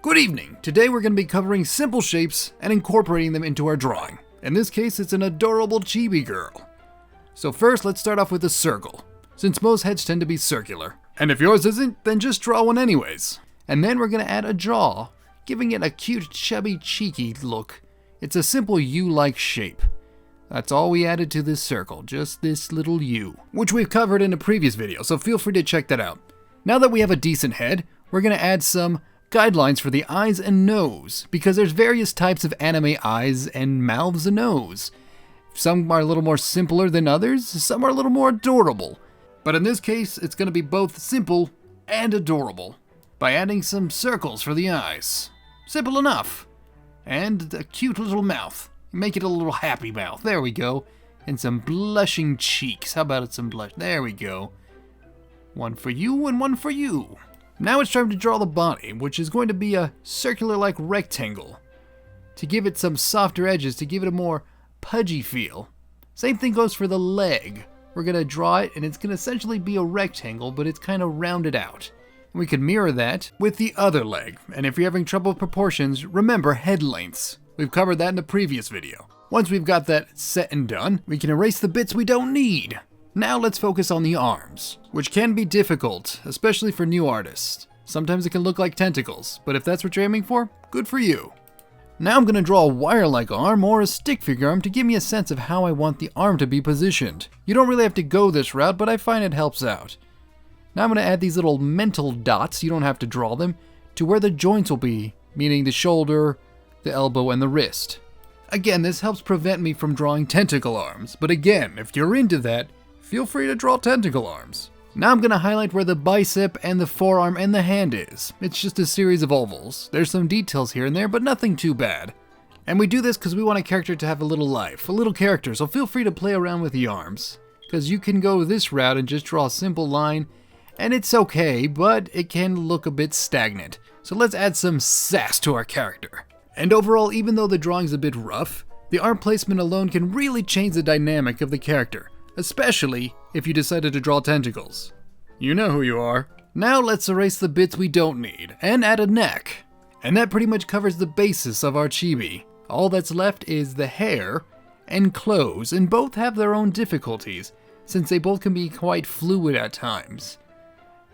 Good evening. Today we're going to be covering simple shapes and incorporating them into our drawing. In this case, it's an adorable chibi girl. So first, let's start off with a circle, since most heads tend to be circular. And if yours isn't, then just draw one anyways. And then we're going to add a jaw, giving it a cute, chubby, cheeky look. It's a simple U-like shape. That's all we added to this circle, just this little U, which we've covered in a previous video, so feel free to check that out. Now that we have a decent head, we're going to add some guidelines for the eyes and nose, because there's various types of anime eyes and mouths and nose. Some are a little more simpler than others, some are a little more adorable. But in this case, it's going to be both simple and adorable, by adding some circles for the eyes. Simple enough. And a cute little mouth. Make it a little happy mouth. There we go. And some blushing cheeks. How about it, some blush? There we go. One for you and one for you. Now it's time to draw the body, which is going to be a circular-like rectangle. To give it some softer edges, to give it a more pudgy feel. Same thing goes for the leg. We're going to draw it, and it's going to essentially be a rectangle, but it's kind of rounded out. And we can mirror that with the other leg. And if you're having trouble with proportions, remember head lengths. We've covered that in the previous video. Once we've got that set and done, we can erase the bits we don't need. Now let's focus on the arms, which can be difficult, especially for new artists. Sometimes it can look like tentacles, but if that's what you're aiming for, good for you. Now I'm going to draw a wire-like arm or a stick figure arm to give me a sense of how I want the arm to be positioned. You don't really have to go this route, but I find it helps out. Now I'm going to add these little mental dots, you don't have to draw them, to where the joints will be, meaning the shoulder, the elbow, and the wrist. Again, this helps prevent me from drawing tentacle arms, but again, if you're into that, feel free to draw tentacle arms. Now I'm going to highlight where the bicep and the forearm and the hand is. It's just a series of ovals. There's some details here and there, but nothing too bad. And we do this because we want a character to have a little life, a little character, so feel free to play around with the arms. Because you can go this route and just draw a simple line, and it's okay, but it can look a bit stagnant. So let's add some sass to our character. And overall, even though the drawing's a bit rough, the arm placement alone can really change the dynamic of the character, especially if you decided to draw tentacles. You know who you are. Now let's erase the bits we don't need, and add a neck. And that pretty much covers the basis of our chibi. All that's left is the hair and clothes, and both have their own difficulties, since they both can be quite fluid at times.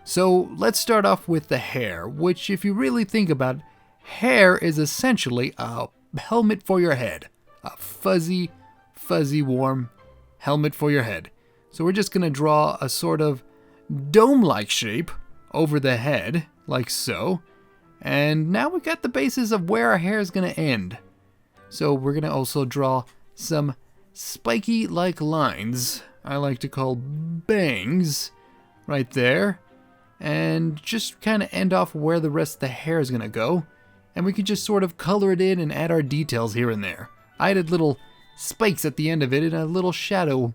So let's start off with the hair, which if you really think about it, hair is essentially a helmet for your head. A fuzzy, warm helmet for your head. So we're just going to draw a sort of dome-like shape over the head, like so. And now we've got the basis of where our hair is going to end. So we're going to also draw some spiky-like lines, I like to call bangs, right there. And just kind of end off where the rest of the hair is going to go. And we can just sort of color it in and add our details here and there. I added little spikes at the end of it and a little shadow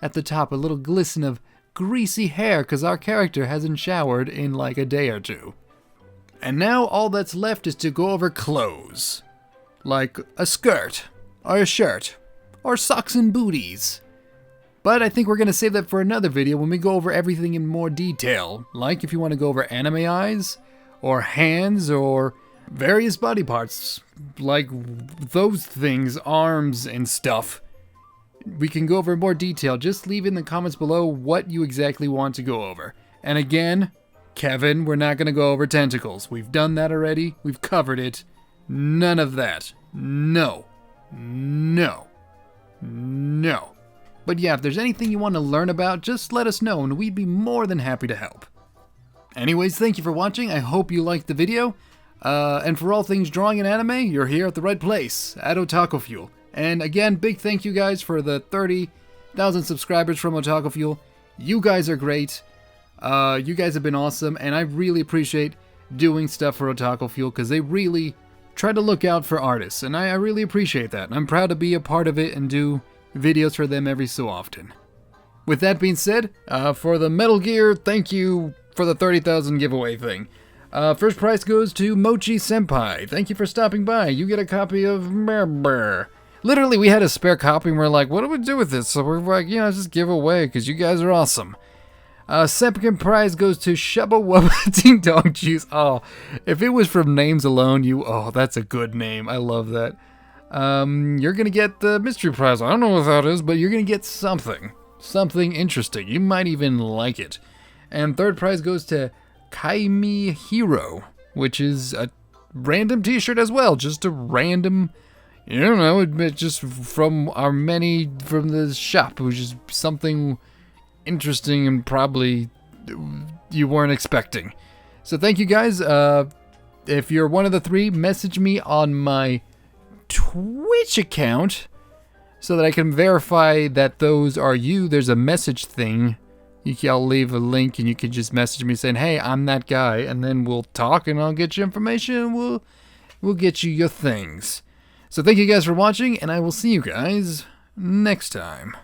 at the top, a little glisten of greasy hair because our character hasn't showered in like a day or two. And now all that's left is to go over clothes. Like a skirt, or a shirt, or socks and booties. But I think we're going to save that for another video when we go over everything in more detail. Like if you want to go over anime eyes, or hands, or various body parts, like those things, arms and stuff. We can go over in more detail. Just leave in the comments below what you exactly want to go over. And again, Kevin, we're not going to go over tentacles. We've done that already. We've covered it. None of that. No. No. No. But yeah, if there's anything you want to learn about, just let us know and we'd be more than happy to help. Anyways, thank you for watching. I hope you liked the video. And for all things drawing and anime, you're here at the right place, at OtakuFuel. And again, big thank you guys for the 30,000 subscribers from OtakuFuel. You guys are great. You guys have been awesome, and I really appreciate doing stuff for OtakuFuel because they really try to look out for artists, and I really appreciate that. And I'm proud to be a part of it and do videos for them every so often. With that being said, for the Metal Gear, thank you for the 30,000 giveaway thing. First prize goes to Mochi Senpai. Thank you for stopping by. You get a copy of Brr. Literally, we had a spare copy and we're like, what do we do with this? So we're like, just give away because you guys are awesome. Second prize goes to Shubba Wubba Ding Dong Juice. Oh, if it was from names alone, oh, that's a good name. I love that. You're gonna get the mystery prize. I don't know what that is, but you're gonna get something. Something interesting. You might even like it. And third prize goes to Kaimi Hero, which is a random t-shirt as well. Just a random, you don't know, just from our many, from the shop, which is something interesting and probably you weren't expecting. So thank you guys. If you're one of the three, message me on my Twitch account so that I can verify that those are you. There's a message thing. I'll leave a link and you can just message me saying, hey, I'm that guy, and then we'll talk and I'll get you information and we'll get you your things. So thank you guys for watching, and I will see you guys next time.